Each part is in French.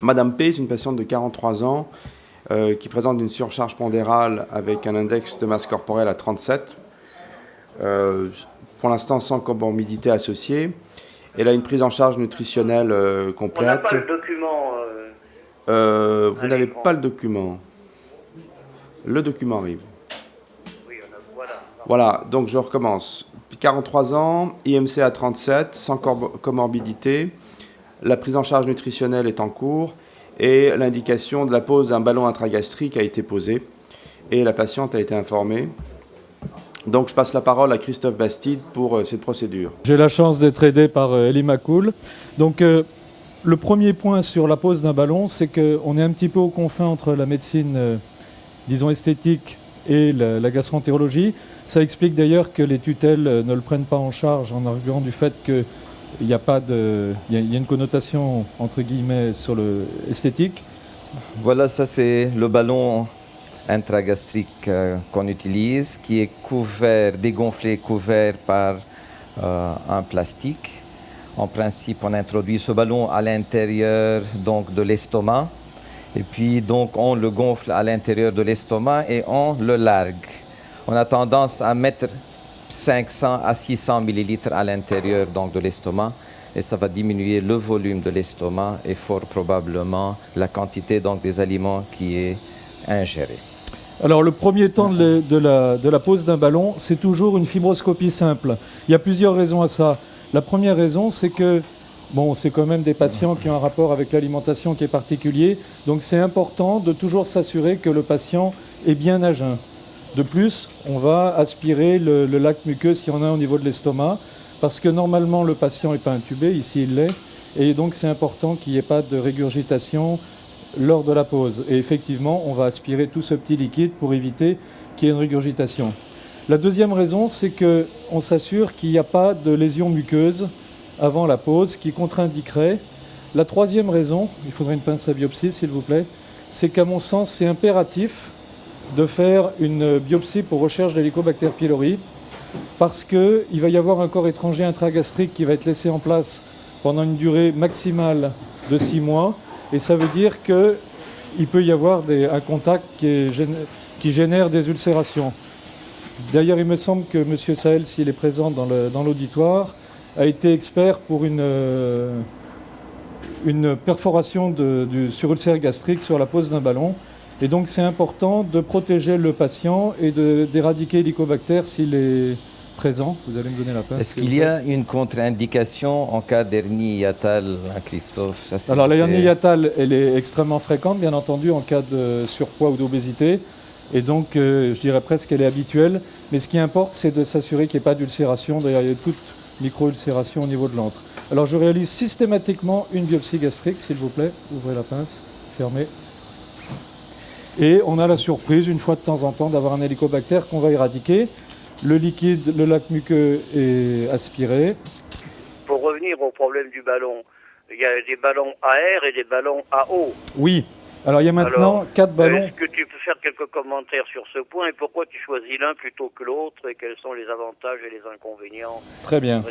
Madame P, c'est une patiente de 43 ans qui présente une surcharge pondérale avec un index de masse corporelle à 37, pour l'instant sans comorbidité associée. Elle a une prise en charge nutritionnelle complète. On n'a pas le document. Vous n'avez pas le document. Le document arrive. Oui, voilà. Voilà, donc je recommence. 43 ans, IMC à 37, sans comorbidité. La prise en charge nutritionnelle est en cours et l'indication de la pose d'un ballon intragastrique a été posée et la patiente a été informée. Donc je passe la parole à Christophe Bastide pour cette procédure. J'ai la chance d'être aidé par Elie Macoul. Donc le premier point sur la pose d'un ballon, c'est qu'on est un petit peu aux confins entre la médecine, disons esthétique, et la gastroentérologie. Ça explique d'ailleurs que les tutelles ne le prennent pas en charge en arguant du fait qu'il y a une connotation entre guillemets sur le esthétique. Voilà, ça c'est le ballon intragastrique qu'on utilise, qui est couvert, dégonflé, couvert par un plastique. En principe, on introduit ce ballon à l'intérieur donc de l'estomac, et puis donc on le gonfle à l'intérieur de l'estomac et on le largue. On a tendance à mettre 500 à 600 millilitres à l'intérieur donc de l'estomac, et ça va diminuer le volume de l'estomac et fort probablement la quantité donc des aliments qui est ingérée. Alors le premier temps de la pose d'un ballon, c'est toujours une fibroscopie simple. Il y a plusieurs raisons à ça. La première raison, c'est que c'est quand même des patients qui ont un rapport avec l'alimentation qui est particulier, donc c'est important de toujours s'assurer que le patient est bien à jeun. De plus, on va aspirer le lac muqueux s'il y en a au niveau de l'estomac, parce que normalement le patient n'est pas intubé, ici il l'est, et donc c'est important qu'il n'y ait pas de régurgitation lors de la pause. Et effectivement, on va aspirer tout ce petit liquide pour éviter qu'il y ait une régurgitation. La deuxième raison, c'est qu'on s'assure qu'il n'y a pas de lésion muqueuse avant la pause qui contre-indiquerait. La troisième raison, il faudrait une pince à biopsie s'il vous plaît, c'est qu'à mon sens, c'est impératif de faire une biopsie pour recherche d'Helicobacter pylori parce qu'il va y avoir un corps étranger intragastrique qui va être laissé en place pendant une durée maximale de 6 mois. Et ça veut dire qu'il peut y avoir un contact qui génère des ulcérations. D'ailleurs, il me semble que M. Sahel, s'il est présent dans l'auditoire, a été expert pour une perforation sur ulcère gastrique sur la pose d'un ballon. Et donc, c'est important de protéger le patient et d'éradiquer l'Helicobacter s'il est présent. Vous allez me donner la pince. Est-ce qu'il y a une contre-indication en cas d'hernie hiatale, Christophe? Alors, la hernie hiatale, elle est extrêmement fréquente, bien entendu, en cas de surpoids ou d'obésité. Et donc, je dirais presque qu'elle est habituelle. Mais ce qui importe, c'est de s'assurer qu'il n'y ait pas d'ulcération. D'ailleurs, il y a toute micro-ulcération au niveau de l'antre. Alors, je réalise systématiquement une biopsie gastrique, s'il vous plaît. Ouvrez la pince, fermez. Et on a la surprise, une fois de temps en temps, d'avoir un hélicobacter qu'on va éradiquer. Le liquide, le lac muqueux est aspiré. Pour revenir au problème du ballon, il y a des ballons à air et des ballons à eau. Oui. Alors il y a maintenant 4 ballons. Est-ce que tu peux faire quelques commentaires sur ce point et pourquoi tu choisis l'un plutôt que l'autre et quels sont les avantages et les inconvénients? Très bien.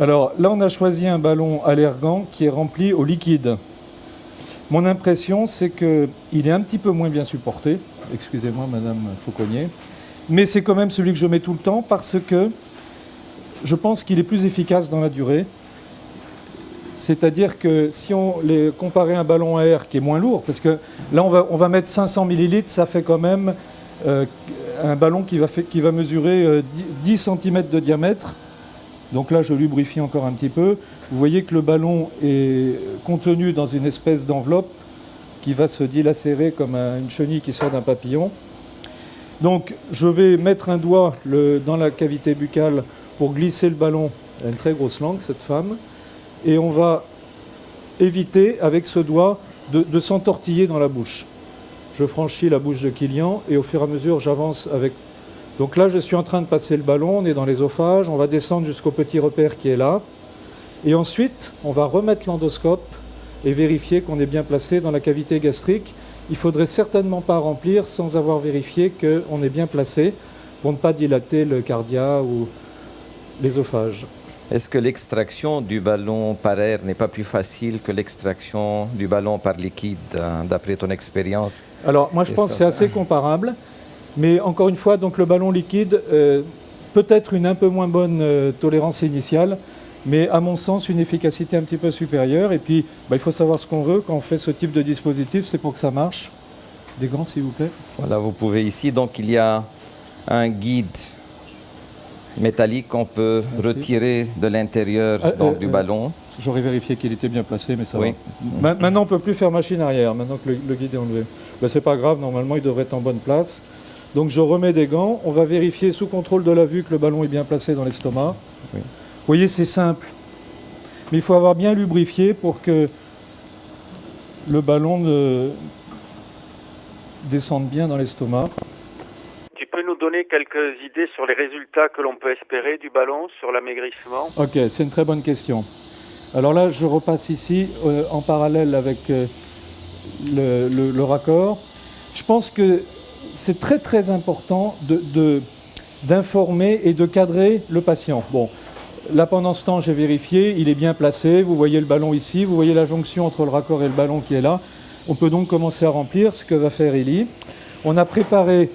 Alors là, on a choisi un ballon Allergan qui est rempli au liquide. Mon impression, c'est qu'il est un petit peu moins bien supporté. Excusez-moi, Madame Fauconnier. Mais c'est quand même celui que je mets tout le temps parce que je pense qu'il est plus efficace dans la durée. C'est-à-dire que si on comparait un ballon à air qui est moins lourd, parce que là on va mettre 500 millilitres, ça fait quand même un ballon qui va mesurer 10 cm de diamètre. Donc là je lubrifie encore un petit peu. Vous voyez que le ballon est contenu dans une espèce d'enveloppe qui va se dilacérer comme une chenille qui sort d'un papillon. Donc je vais mettre un doigt dans la cavité buccale pour glisser le ballon. Elle a une très grosse langue, cette femme. Et on va éviter, avec ce doigt, de s'entortiller dans la bouche. Je franchis la bouche de Kilian et au fur et à mesure, j'avance avec. Donc là, je suis en train de passer le ballon, on est dans l'œsophage, on va descendre jusqu'au petit repère qui est là. Et ensuite, on va remettre l'endoscope et vérifier qu'on est bien placé dans la cavité gastrique. Il ne faudrait certainement pas remplir sans avoir vérifié qu'on est bien placé pour ne pas dilater le cardia ou l'œsophage. Est-ce que l'extraction du ballon par air n'est pas plus facile que l'extraction du ballon par liquide, d'après ton expérience? Alors, moi, je pense que c'est assez comparable. Mais encore une fois, donc, le ballon liquide, peut-être une un peu moins bonne tolérance initiale, mais à mon sens, une efficacité un petit peu supérieure. Et puis, il faut savoir ce qu'on veut quand on fait ce type de dispositif, c'est pour que ça marche. Des gants, s'il vous plaît. Voilà, vous pouvez ici, donc il y a un guide métallique qu'on peut retirer de l'intérieur du ballon. J'aurais vérifié qu'il était bien placé, mais ça Oui. va. Maintenant, on ne peut plus faire machine arrière, maintenant que le guide est enlevé. Ben, c'est pas grave, normalement, il devrait être en bonne place. Donc, je remets des gants. On va vérifier sous contrôle de la vue que le ballon est bien placé dans l'estomac. Oui. Vous voyez, c'est simple. Mais il faut avoir bien lubrifié pour que le ballon descende bien dans l'estomac. Tu peux nous donner quelques idées sur les résultats que l'on peut espérer du ballon sur l'amaigrissement? Ok, c'est une très bonne question. Alors là, je repasse ici en parallèle avec le raccord. Je pense que c'est très très important d'informer et de cadrer le patient. Bon, là pendant ce temps, j'ai vérifié, il est bien placé. Vous voyez le ballon ici, vous voyez la jonction entre le raccord et le ballon qui est là. On peut donc commencer à remplir ce que va faire Élie. On a préparé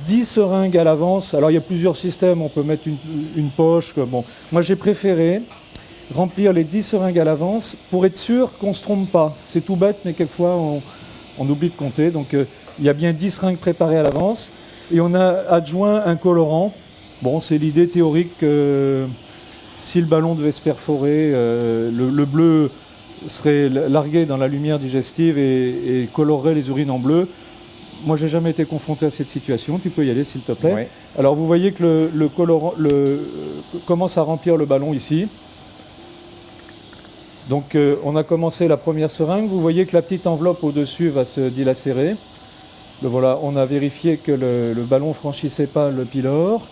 10 seringues à l'avance. Alors il y a plusieurs systèmes, on peut mettre une poche. Bon. Moi j'ai préféré remplir les 10 seringues à l'avance pour être sûr qu'on ne se trompe pas. C'est tout bête, mais quelquefois on oublie de compter. Donc il y a bien 10 seringues préparées à l'avance. Et on a adjoint un colorant. Bon, c'est l'idée théorique que si le ballon devait se perforer, le bleu serait largué dans la lumière digestive et colorerait les urines en bleu. Moi, j'ai jamais été confronté à cette situation. Tu peux y aller, s'il te plaît. Oui. Alors, vous voyez que le colorant commence à remplir le ballon ici. Donc, on a commencé la première seringue. Vous voyez que la petite enveloppe au-dessus va se dilacérer. Voilà, on a vérifié que le ballon ne franchissait pas le pylore.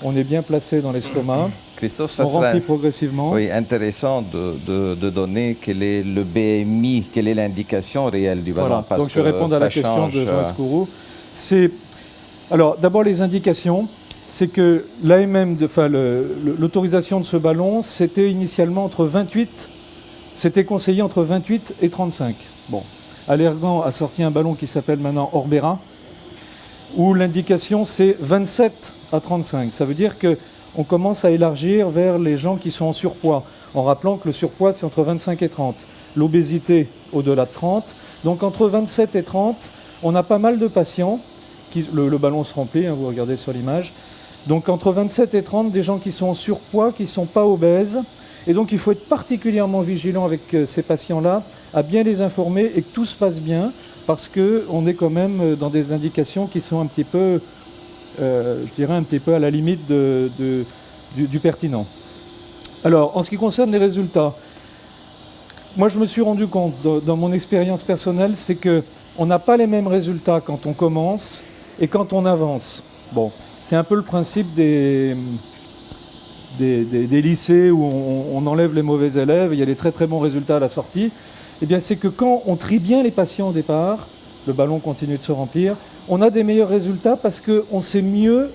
On est bien placé dans l'estomac. Christophe, ça On serait remplit progressivement. intéressant de donner quel est le BMI, quelle est l'indication réelle du ballon. Voilà. Parce Donc je vais que répondre à la ça question de change, Jean Escourou. Alors d'abord les indications, c'est que l'AMM, l'autorisation de ce ballon, c'était initialement entre 28, c'était conseillé entre 28 et 35. Bon, Allergan a sorti un ballon qui s'appelle maintenant Orbera, où l'indication c'est 27 à 35. Ça veut dire qu'on commence à élargir vers les gens qui sont en surpoids, en rappelant que le surpoids c'est entre 25 et 30. L'obésité au-delà de 30. Donc entre 27 et 30, on a pas mal de patients, le ballon se remplit, vous regardez sur l'image. Donc entre 27 et 30, des gens qui sont en surpoids, qui ne sont pas obèses. Et donc il faut être particulièrement vigilant avec ces patients-là, à bien les informer et que tout se passe bien, parce qu'on est quand même dans des indications qui sont un petit peu, je dirais un petit peu à la limite du pertinent. Alors, en ce qui concerne les résultats, moi je me suis rendu compte dans mon expérience personnelle, c'est qu'on n'a pas les mêmes résultats quand on commence et quand on avance. Bon, c'est un peu le principe des lycées où on enlève les mauvais élèves, il y a des très très bons résultats à la sortie. Eh bien, c'est que quand on trie bien les patients au départ, le ballon continue de se remplir, on a des meilleurs résultats parce qu'on sait mieux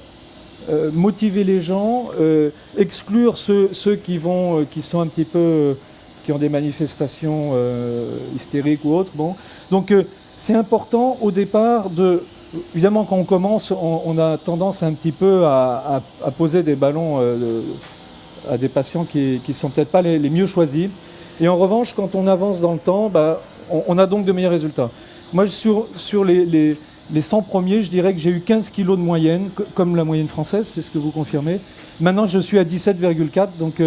motiver les gens, exclure ceux qui sont un petit peu, qui ont des manifestations hystériques ou autres. Bon. Donc, c'est important au départ évidemment, quand on commence, on a tendance un petit peu à poser des ballons à des patients qui ne sont peut-être pas les mieux choisis. Et en revanche, quand on avance dans le temps, on a donc de meilleurs résultats. Moi, sur les 100 premiers, je dirais que j'ai eu 15 kilos de moyenne, comme la moyenne française, c'est ce que vous confirmez. Maintenant, je suis à 17,4, donc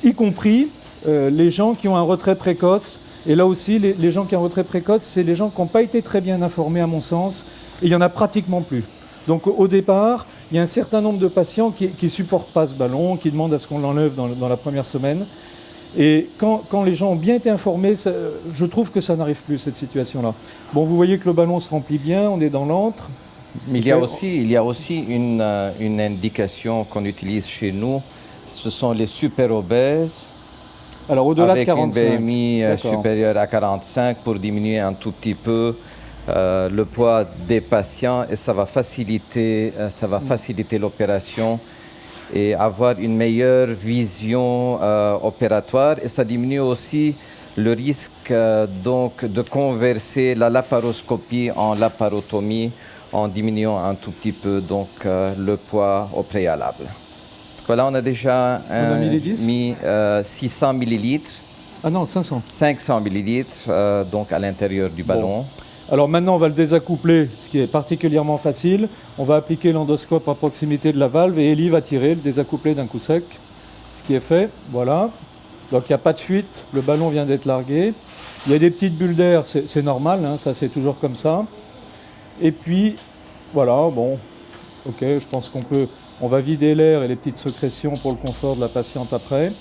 y compris les gens qui ont un retrait précoce. Et là aussi, les gens qui ont un retrait précoce, c'est les gens qui n'ont pas été très bien informés, à mon sens, et il n'y en a pratiquement plus. Donc au départ, il y a un certain nombre de patients qui ne supportent pas ce ballon, qui demandent à ce qu'on l'enlève dans la première semaine. Et quand les gens ont bien été informés, je trouve que ça n'arrive plus, cette situation-là. Bon, vous voyez que le ballon se remplit bien, on est dans l'antre. Mais il y a aussi une indication qu'on utilise chez nous, ce sont les super obèses. Alors au-delà de 45. Avec une BMI supérieure à 45 pour diminuer un tout petit peu le poids des patients et ça va faciliter l'opération. et avoir une meilleure vision opératoire. Et ça diminue aussi le risque donc de converser la laparoscopie en laparotomie en diminuant un tout petit peu donc, le poids au préalable. Voilà, on a déjà mis 600 millilitres. Ah non, 500. 500 millilitres donc à l'intérieur du ballon. Bon. Alors maintenant, on va le désaccoupler, ce qui est particulièrement facile. On va appliquer l'endoscope à proximité de la valve et Élie va tirer, le désaccoupler d'un coup sec. Ce qui est fait, voilà. Donc il n'y a pas de fuite, le ballon vient d'être largué. Il y a des petites bulles d'air, c'est normal, hein, ça c'est toujours comme ça. Et puis, voilà, bon, ok, je pense on va vider l'air et les petites sécrétions pour le confort de la patiente après.